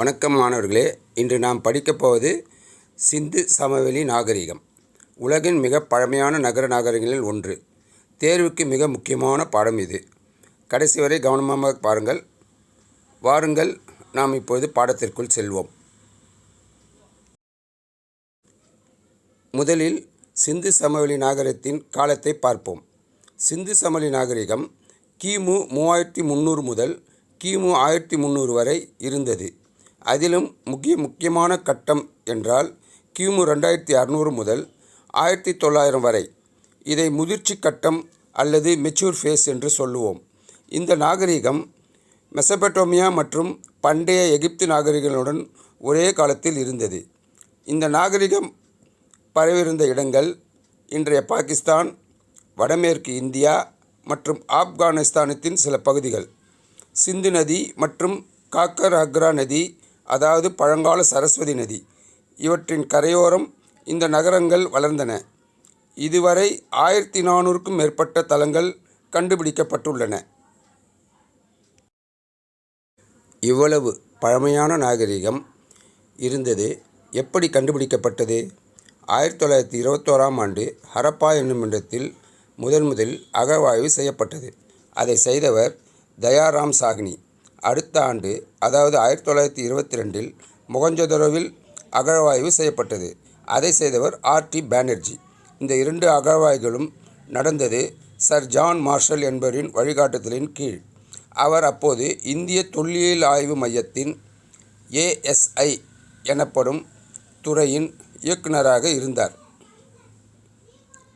வணக்கம் மாணவர்களே, இன்று நாம் படிக்கப் போவது சிந்து சமவெளி நாகரிகம். உலகின் மிக பழமையான நகர நாகரிகங்களில் ஒன்று. தேர்வுக்கு மிக முக்கியமான பாடம் இது. கடைசி வரை கவனமாக பாருங்கள். வாருங்கள், நாம் இப்போது பாடத்திற்குள் செல்வோம். முதலில் சிந்து சமவெளி நாகரிகத்தின் காலத்தை பார்ப்போம். சிந்து சமவெளி நாகரிகம் கிமு 3300 முதல் கிமு 1300 வரை இருந்தது. அதிலும் முக்கியமான கட்டம் என்றால் கிமு 2600 முதல் 1900 வரை. இதை முதிர்ச்சி கட்டம் அல்லது மெச்சூர் ஃபேஸ் என்று சொல்லுவோம். இந்த நாகரிகம் மெசபடோமியா மற்றும் பண்டைய எகிப்து நாகரிகங்களுடன் ஒரே காலத்தில் இருந்தது. இந்த நாகரிகம் பரவியிருந்த இடங்கள் இன்றைய பாகிஸ்தான், வடமேற்கு இந்தியா மற்றும் ஆப்கானிஸ்தானத்தின் சில பகுதிகள். சிந்து நதி மற்றும் காக்கர் அக்ரா நதி, அதாவது பழங்கால சரஸ்வதி நதி, இவற்றின் கரையோரம் இந்த நகரங்கள் வளர்ந்தன. இதுவரை 1400க்கும் மேற்பட்ட தலங்கள் கண்டுபிடிக்கப்பட்டுள்ளன. இவ்வளவு பழமையான நாகரிகம் இருந்தது எப்படி கண்டுபிடிக்கப்பட்டது? 1921ஆம் ஆண்டு ஹரப்பா என்னும் இடத்தில் முதலில் அகழ்வாய்வு செய்யப்பட்டது. அதை செய்தவர் தயாராம் சாஹ்னி. அடுத்த ஆண்டு, அதாவது 1922இல் மொகஞ்சதரோவில் அகழ்வாய்வு செய்யப்பட்டது. அதை செய்தவர் ஆர்.டி. பானர்ஜி. இந்த இரண்டு அகழ்வாய்வுகளும் நடந்தது சர் ஜான் மார்ஷல் என்பவரின் வழிகாட்டுதலின் கீழ். அவர் அப்போது இந்திய தொல்லியல் ஆய்வு மையத்தின் ASI எனப்படும் துறையின் இயக்குநராக இருந்தார்.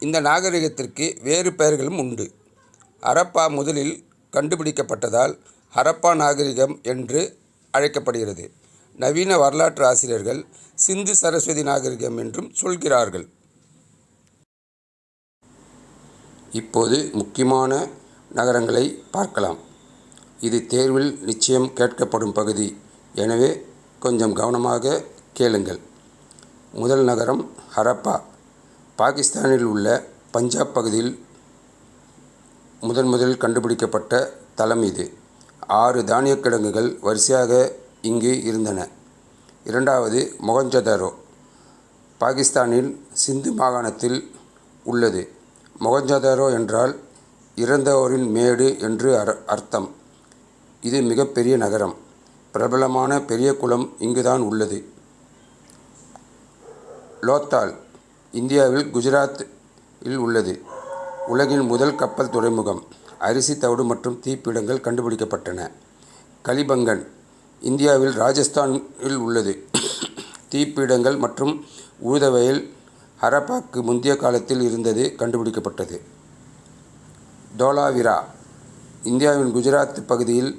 இந்த நாகரிகத்திற்கு வேறு பெயர்களும் உண்டு. ஹரப்பா முதலில் கண்டுபிடிக்கப்பட்டதால் ஹரப்பா நாகரிகம் என்று அழைக்கப்படுகிறது. நவீன வரலாற்று ஆசிரியர்கள் சிந்து சரஸ்வதி நாகரிகம் என்றும் சொல்கிறார்கள். இப்போது முக்கியமான நகரங்களை பார்க்கலாம். இது தேர்வில் நிச்சயம் கேட்கப்படும் பகுதி, எனவே கொஞ்சம் கவனமாக கேளுங்கள். முதல் நகரம் ஹரப்பா. பாகிஸ்தானில் உள்ள பஞ்சாப் பகுதியில் முதலில் கண்டுபிடிக்கப்பட்ட தலம் இது. 6 தானியக் கிடங்குகள் வரிசையாக இங்கு இருந்தன. இரண்டாவது மொகஞ்சதாரோ. பாகிஸ்தானில் சிந்து மாகாணத்தில் உள்ளது. மொகஞ்சதாரோ என்றால் இறந்தோரின் மேடு என்று அர்த்தம். இது மிகப்பெரிய நகரம். பிரபலமான பெரிய குளம் இங்குதான் உள்ளது. லோத்தால் இந்தியாவில் குஜராத்தில் உள்ளது. உலகின் முதல் கப்பல் துறைமுகம். அரிசி, தவிடு மற்றும் தீப்பீடங்கள் கண்டுபிடிக்கப்பட்டன. கலிபங்கன் இந்தியாவில் ராஜஸ்தானில் உள்ளது. தீப்பீடங்கள் மற்றும் ஊதவயல் ஹரப்பாக்கு முந்தைய காலத்தில் இருந்தது கண்டுபிடிக்கப்பட்டது. தோலாவிரா இந்தியாவின் குஜராத் பகுதியில்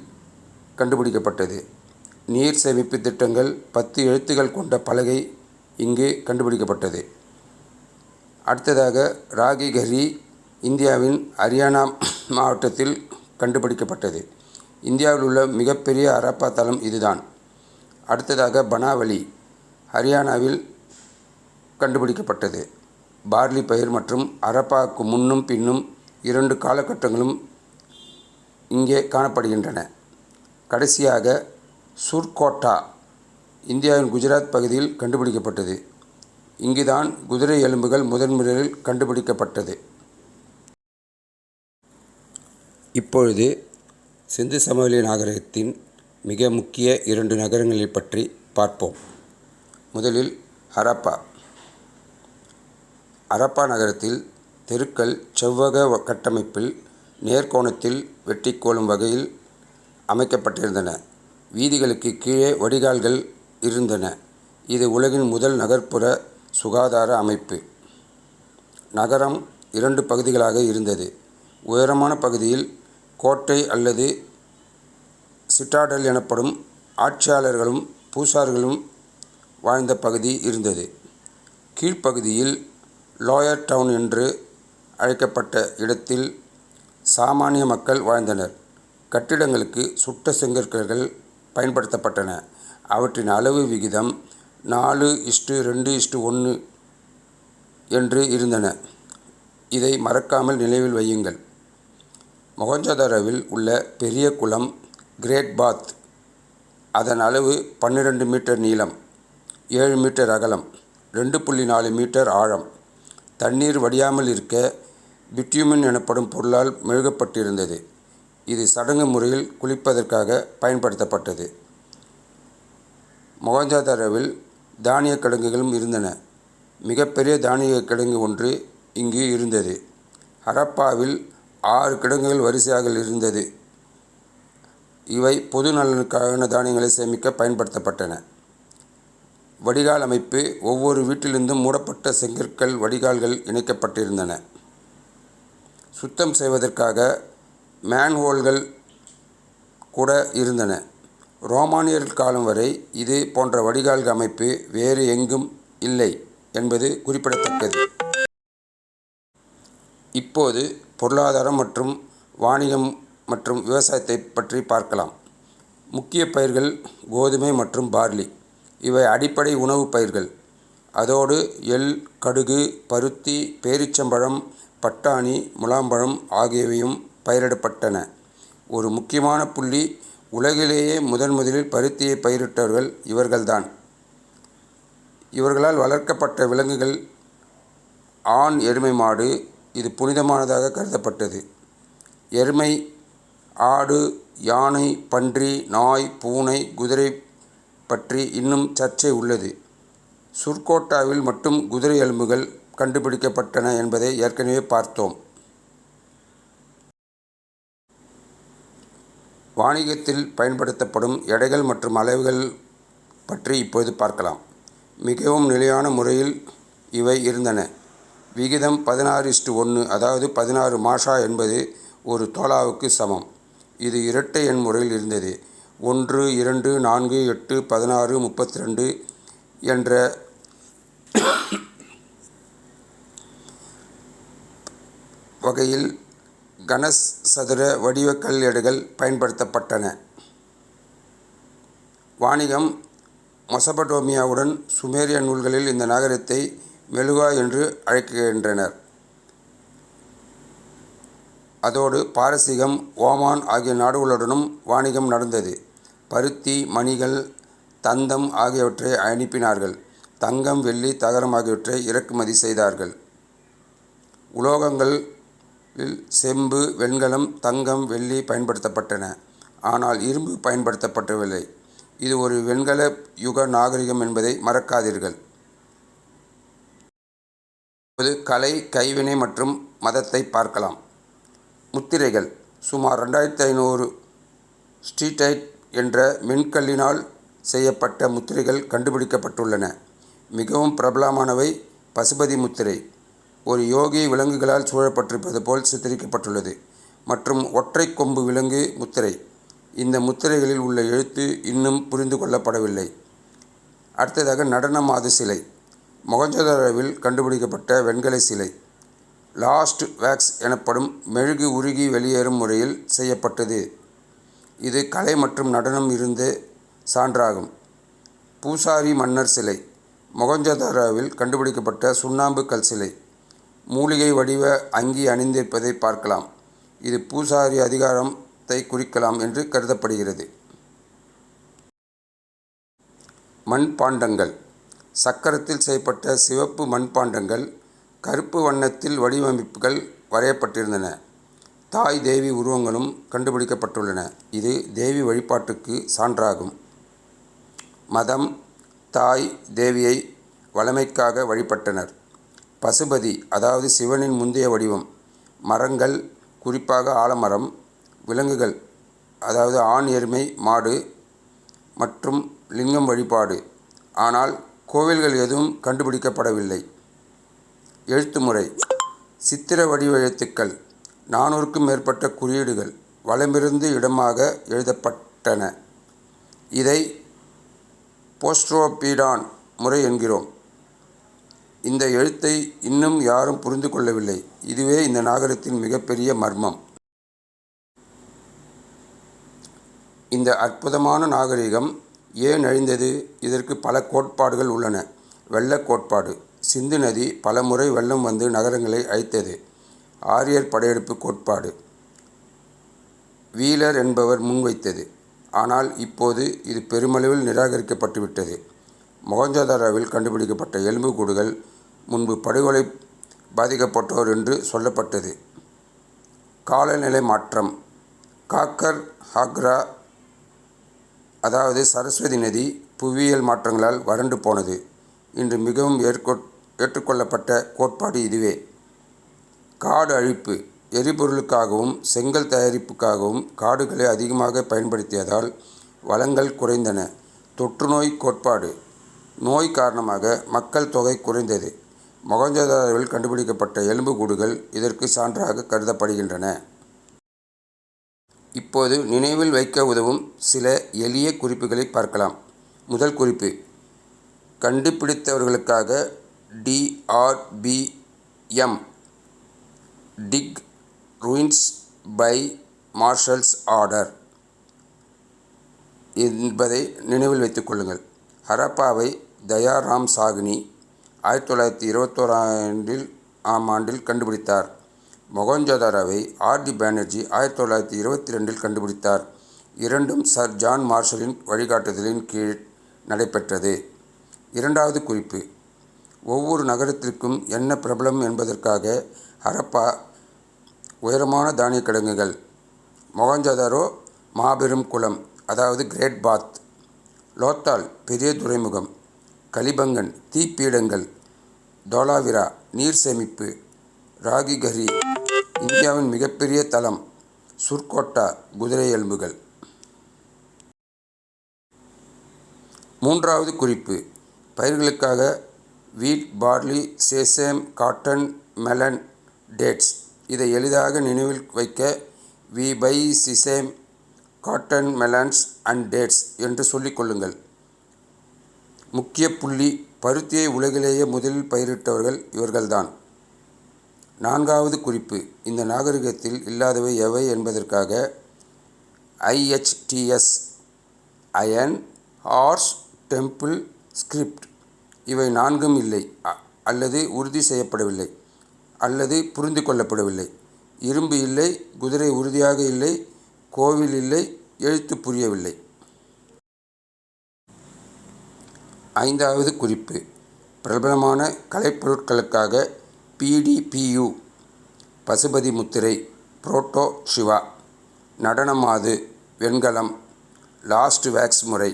கண்டுபிடிக்கப்பட்டது. நீர் சேமிப்பு திட்டங்கள் 10 எழுத்துக்கள் கொண்ட பலகை இங்கு கண்டுபிடிக்கப்பட்டது. அடுத்ததாக ராகிகரி இந்தியாவின் ஹரியானா மாவட்டத்தில் கண்டுபிடிக்கப்பட்டது. இந்தியாவில் உள்ள மிகப்பெரிய ஹரப்பா தலம் இதுதான். அடுத்ததாக பனாவலி ஹரியானாவில் கண்டுபிடிக்கப்பட்டது. பார்லி பயிர் மற்றும் ஹரப்பாவுக்கு முன்னும் பின்னும் 2 காலகட்டங்களும் இங்கே காணப்படுகின்றன. கடைசியாக சுர்கோட்டா இந்தியாவின் குஜராத் பகுதியில் கண்டுபிடிக்கப்பட்டது. இங்குதான் குதிரை எலும்புகள் முதலில் கண்டுபிடிக்கப்பட்டது. இப்பொழுது சிந்து சமவெளி நாகரிகத்தின் மிக முக்கிய 2 நகரங்களை பற்றி பார்ப்போம். முதலில் ஹரப்பா. ஹரப்பா நகரத்தில் தெருக்கள் செவ்வக கட்டமைப்பில் நேர்கோணத்தில் வெட்டிக்கோளும் வகையில் அமைக்கப்பட்டிருந்தன. வீதிகளுக்கு கீழே வடிகால்கள் இருந்தன. இது உலகின் முதல் நகர்ப்புற சுகாதார அமைப்பு. நகரம் 2 பகுதிகளாக இருந்தது. உயரமான பகுதியில் கோட்டை அல்லது சிட்டாடல் எனப்படும் ஆட்சியாளர்களும் பூசார்களும் வாழ்ந்த பகுதி இருந்தது. கீழ்ப்பகுதியில் லோயர் டவுன் என்று அழைக்கப்பட்ட இடத்தில் சாமானிய மக்கள் வாழ்ந்தனர். கட்டிடங்களுக்கு சுட்ட செங்கற்கள் பயன்படுத்தப்பட்டன. அவற்றின் அளவு விகிதம் 4:2:1 என்று இருந்தன. இதை மறக்காமல் நினைவில் வையுங்கள். மொகஞ்சதாரோவில் உள்ள பெரிய குளம் கிரேட் பாத் அதன் அளவு 12 மீட்டர் நீளம், 7 மீட்டர் அகலம், 2.4 மீட்டர் ஆழம். தண்ணீர் வடியாமல் இருக்க பிட்யூமின் எனப்படும் பொருளால் மெழுகப்பட்டிருந்தது. இது சடங்கு முறையில் குளிப்பதற்காக பயன்படுத்தப்பட்டது. மொஹஞ்சதாரோவில் தானிய கிடங்குகளும் இருந்தன. மிகப்பெரிய தானிய கிடங்கு ஒன்று இங்கு இருந்தது. ஹரப்பாவில் 6 கிடங்குகள் வரிசையாக இருந்தது. இவை பொது நலனுக்கான தானியங்களை சேமிக்க பயன்படுத்தப்பட்டன. வடிகால் அமைப்பு: ஒவ்வொரு வீட்டிலிருந்தும் மூடப்பட்ட செங்கற்கள் வடிகால்கள் இணைக்கப்பட்டிருந்தன. சுத்தம் செய்வதற்காக மேன்ஹோல்கள் கூட இருந்தன. ரோமானியர் காலம் வரை இது போன்ற வடிகால் அமைப்பு வேறு எங்கும் இல்லை என்பது குறிப்பிடத்தக்கது. இப்போது பொருளாதாரம் மற்றும் வாணிகம் மற்றும் விவசாயத்தை பற்றி பார்க்கலாம். முக்கிய பயிர்கள் கோதுமை மற்றும் பார்லி. இவை அடிப்படை உணவு பயிர்கள். அதோடு எள், கடுகு, பருத்தி, பேரீச்சம்பழம், பட்டாணி, முலாம்பழம் ஆகியவையும் பயிரிடப்பட்டன. ஒரு முக்கியமான புள்ளி: உலகிலேயே முதலில் பருத்தியை பயிரிட்டவர்கள் இவர்கள்தான். இவர்களால் வளர்க்கப்பட்ட விலங்குகள் ஆண் எருமை மாடு. இது புனிதமானதாக கருதப்பட்டது. எருமை, ஆடு, யானை, பன்றி, நாய், பூனை, குதிரை பற்றி இன்னும் சர்ச்சை உள்ளது. சுர்கோட்டாவில் மட்டும் குதிரை எலும்புகள் கண்டுபிடிக்கப்பட்டன என்பதை ஏற்கனவே பார்த்தோம். வாணிகத்தில் பயன்படுத்தப்படும் எடைகள் மற்றும் அளவுகள் பற்றி இப்போது பார்க்கலாம். மிகவும் நிலையான முறையில் இவை இருந்தன. விகிதம் 16:1, அதாவது 16 மாஷா என்பது ஒரு தோலாவுக்கு சமம். இது இரட்டை எண் முறையில் இருந்தது. 1, 2, 4, 8, 16, 32 என்ற வகையில் கனசதுர வடிவ கல் எடைகள் பயன்படுத்தப்பட்டன. வாணிகம்: மெசொப்பொட்டேமியாவுடன் சுமேரிய நூல்களில் இந்த நகரத்தை மெலுகா என்று அழைக்கின்றனர். அதோடு பாரசீகம், ஓமான் ஆகிய நாடுகளுடனும் வாணிகம் நடந்தது. பருத்தி, மணிகள், தந்தம் ஆகியவற்றை அனுப்பினார்கள். தங்கம், வெள்ளி, தகரம் ஆகியவற்றை இறக்குமதி செய்தார்கள். உலோகங்களில் செம்பு, வெண்கலம், தங்கம், வெள்ளி பயன்படுத்தப்பட்டன. ஆனால் இரும்பு பயன்படுத்தப்படவில்லை. இது ஒரு வெண்கல யுக நாகரிகம் என்பதை மறக்காதீர்கள். இப்போது கலை, கைவினை மற்றும் மதத்தை பார்க்கலாம். முத்திரைகள்: சுமார் 2500 ஸ்டீடைட் என்ற மென்கல்லினால் செய்யப்பட்ட முத்திரைகள் கண்டுபிடிக்கப்பட்டுள்ளன. மிகவும் பிரபலமானவை பசுபதி முத்திரை, ஒரு யோகி விலங்குகளால் சூழப்பட்டிருப்பது போல் சித்தரிக்கப்பட்டுள்ளது, மற்றும் ஒற்றை கொம்பு விலங்கு முத்திரை. இந்த முத்திரைகளில் உள்ள எழுத்து இன்னும் புரிந்து கொள்ளப்படவில்லை. அடுத்ததாக நடன மாது சிலை. மொஹஞ்சதாரோவில் கண்டுபிடிக்கப்பட்ட வெண்கல சிலை. லாஸ்ட் வேக்ஸ் எனப்படும் மெழுகு உருகி வெளியேறும் முறையில் செய்யப்பட்டது. இது கலை மற்றும் நடனம் இருந்த சான்றாகும். பூசாரி மன்னர் சிலை. மொஹஞ்சதாரோவில் கண்டுபிடிக்கப்பட்ட சுண்ணாம்பு கல் சிலை. மூலிகை வடிவ அங்கி அணிந்திருப்பதை பார்க்கலாம். இது பூசாரி அதிகாரத்தை குறிக்கலாம் என்று கருதப்படுகிறது. மண்பாண்டங்கள். சக்கரத்தில் செய்யப்பட்ட சிவப்பு மண்பாண்டங்கள். கருப்பு வண்ணத்தில் வடிவமைப்புகள் வரையப்பட்டிருந்தன. தாய் தேவி உருவங்களும் கண்டுபிடிக்கப்பட்டுள்ளன. இது தேவி வழிபாட்டுக்கு சான்றாகும். மதம்: தாய் தேவியை வளமைக்காக வழிபட்டனர். பசுபதி, அதாவது சிவனின் முந்தைய வடிவம். மரங்கள், குறிப்பாக ஆலமரம். விலங்குகள், அதாவது ஆண் எருமை மாடு மற்றும் லிங்கம் வழிபாடு. ஆனால் கோவில்கள் எதுவும் கண்டுபிடிக்கப்படவில்லை. எழுத்து முறை: சித்திர வடிவ எழுத்துக்கள். 400க்கும் மேற்பட்ட குறியீடுகள் வலமிருந்து இடமாக எழுதப்பட்டன. இதை போஸ்ட்ரோபீடான் முறை என்கிறோம். இந்த எழுத்தை இன்னும் யாரும் புரிந்து கொள்ளவில்லை. இதுவே இந்த நாகரிகத்தின் மிகப்பெரிய மர்மம். இந்த அற்புதமான நாகரிகம் ஏன் அழிந்தது? இதற்கு பல கோட்பாடுகள் உள்ளன. வெள்ளக் கோட்பாடு: சிந்து நதி பல முறை வெள்ளம் வந்து நகரங்களை அழித்தது. ஆரியர் படையெடுப்பு கோட்பாடு: வீலர் என்பவர் முன்வைத்தது. ஆனால் இப்போது இது பெருமளவில் நிராகரிக்கப்பட்டுவிட்டது. மொஹஞ்சதாரோவில் கண்டுபிடிக்கப்பட்ட எலும்புக்கூடுகள் முன்பு படுகொலை பாதிக்கப்பட்டோர் என்று சொல்லப்பட்டது. காலநிலை மாற்றம். காக்கர் ஹாக்ரா, அதாவது சரஸ்வதி நதி, புவியியல் மாற்றங்களால் வறண்டு போனது. இன்று மிகவும் ஏற்றுக்கொள்ளப்பட்ட கோட்பாடு இதுவே. காடு அழிப்பு. எரிபொருளுக்காகவும் செங்கல் தயாரிப்புக்காகவும் காடுகளை அதிகமாக பயன்படுத்தியதால் வளங்கள் குறைந்தன. தொற்றுநோய் கோட்பாடு. நோய் காரணமாக மக்கள் தொகை குறைந்தது. மொஹஞ்சதாரோவில் கண்டுபிடிக்கப்பட்ட எலும்புக்கூடுகள் இதற்கு சான்றாக கருதப்படுகின்றன. இப்போது நினைவில் வைக்க உதவும் சில எளிய குறிப்புகளை பார்க்கலாம். முதல் குறிப்பு, கண்டுபிடித்தவர்களுக்காக DRBM dick ruins by marshals order என்பதை நினைவில் வைத்துக் கொள்ளுங்கள். ஹரப்பாவை தயாராம் சாஹ்னி 1921 ஆண்டில் கண்டுபிடித்தார். மொஹஞ்சதாரோவை RD பானர்ஜி 1922 கண்டுபிடித்தார். இரண்டும் சர் ஜான் மார்ஷலின் வழிகாட்டுதலின் கீழ் நடைபெற்றது. இரண்டாவது குறிப்பு, ஒவ்வொரு நகரத்திற்கும் என்ன பிரபலம் என்பதற்காக ஹரப்பா உயரமான தானிய கிடங்குகள், மொஹஞ்சதாரோ மாபெரும் குளம், அதாவது கிரேட் பாத், லோத்தால் பெரிய துறைமுகம், கலிபங்கன் தீப்பீடங்கள், தோலாவிரா நீர் சேமிப்பு, ராகிகரி இந்தியாவின் மிகப்பெரிய தளம், சுர்கோட்டா குதிரை எலும்புகள். மூன்றாவது குறிப்பு, பயிர்களுக்காக wheat, barley, sesame, cotton, melon, dates. இதை எளிதாக நினைவில் வைக்க we buy sesame, cotton, melons and dates என்று சொல்லிக் கொள்ளுங்கள். முக்கிய புள்ளி, பருத்தியை உலகிலேயே முதலில் பயிரிட்டவர்கள் இவர்கள்தான். நான்காவது குறிப்பு, இந்த நாகரிகத்தில் இல்லாதவை எவை என்பதற்காக IHTS iron, horse, temple, script. இவை நான்கும் இல்லை, அல்லது உறுதி செய்யப்படவில்லை, அல்லது புரிந்து கொள்ளப்படவில்லை. இரும்பு இல்லை, குதிரை உறுதியாக இல்லை, கோவில் இல்லை, எழுத்து புரியவில்லை. ஐந்தாவது குறிப்பு, பிரபலமான கலைப்பொருட்களுக்காக PDPU பசுபதி முத்திரை, புரோட்டோ சிவா, நடனமாது, வெண்கலம், லாஸ்ட் வேக்ஸ் முறை,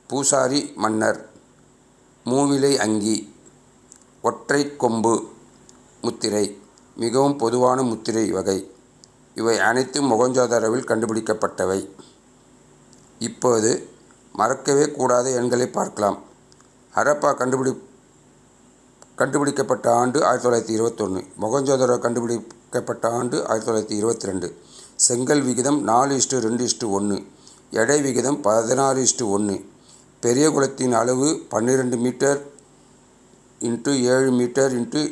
பூசாரி மன்னர், மூவிலை அங்கி, ஒற்றை கொம்பு முத்திரை மிகவும் பொதுவான முத்திரை வகை. இவை அனைத்தும் மொஹஞ்சதாரோவில் கண்டுபிடிக்கப்பட்டவை. இப்போது மறக்கவே கூடாத எண்களை பார்க்கலாம். ஹரப்பா கண்டுபிடிக்கப்பட்ட ஆண்டு 1921. மொஹஞ்சதாரோ கண்டுபிடிக்கப்பட்ட ஆண்டு 1922. செங்கல் விகிதம் 4:2:1. எடை விகிதம் 16:1. பெரிய குளத்தின் அளவு 12 மீட்டர் × 7 மீட்டர் ×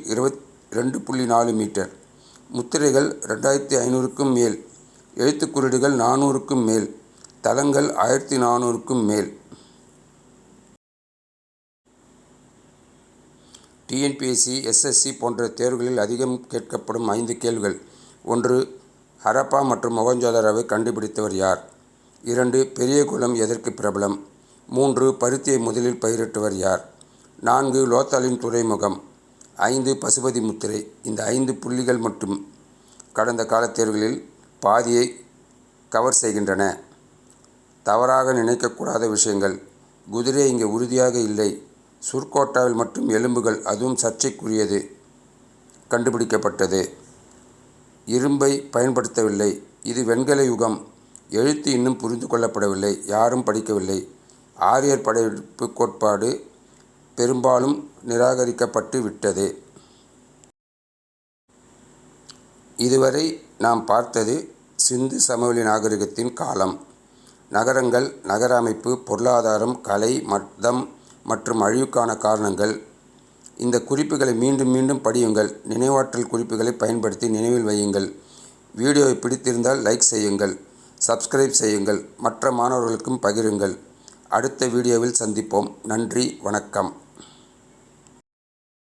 22.4 மீட்டர். முத்திரைகள் 2500க்கும் மேல். எழுத்துக்குறியீடுகள் 400க்கும் மேல். தளங்கள் 1400க்கும் மேல். TNPSC, SSC போன்ற தேர்வுகளில் அதிகம் கேட்கப்படும் 5 கேள்விகள். 1. ஹரப்பா மற்றும் மொஹஞ்சதாரோவை கண்டுபிடித்தவர் யார்? 2. பெரிய குளம் எதற்கு பிரபலம்? 3. பருத்தியை முதலில் பயிரிட்டவர் யார்? 4. லோத்தாலின் துறைமுகம். 5. பசுபதி முத்திரை. இந்த 5 புள்ளிகள் மட்டும் கடந்த கால தேர்வுகளில் பாதியை கவர் செய்கின்றன. தவறாக நினைக்கக்கூடாத விஷயங்கள். குதிரை இங்கே உறுதியாக இல்லை. சுர்கோட்டாவில் மட்டும் எலும்புகள், அதுவும் சர்ச்சைக்குரியது, கண்டுபிடிக்கப்பட்டது. இரும்பை பயன்படுத்தவில்லை. இது வெண்கல யுகம். எழுத்து இன்னும் புரிந்து கொள்ளப்படவில்லை, யாரும் படிக்கவில்லை. ஆரியர் படையெடுப்பு கோட்பாடு பெரும்பாலும் நிராகரிக்கப்பட்டு விட்டது. இதுவரை நாம் பார்த்தது சிந்து சமவெளி நாகரிகத்தின் காலம். நகரங்கள், நகர அமைப்பு, பொருளாதாரம், கலை, மதம் மற்றும் அழிவுக்கான காரணங்கள். இந்த குறிப்புகளை மீண்டும் மீண்டும் படியுங்கள். நினைவாற்றல் குறிப்புகளை பயன்படுத்தி நினைவில் வையுங்கள். வீடியோவை பிடித்திருந்தால் லைக் செய்யுங்கள், சப்ஸ்கிரைப் செய்யுங்கள், மற்ற மாணவர்களுக்கும் பகிருங்கள். அடுத்த வீடியோவில் சந்திப்போம். நன்றி, வணக்கம்.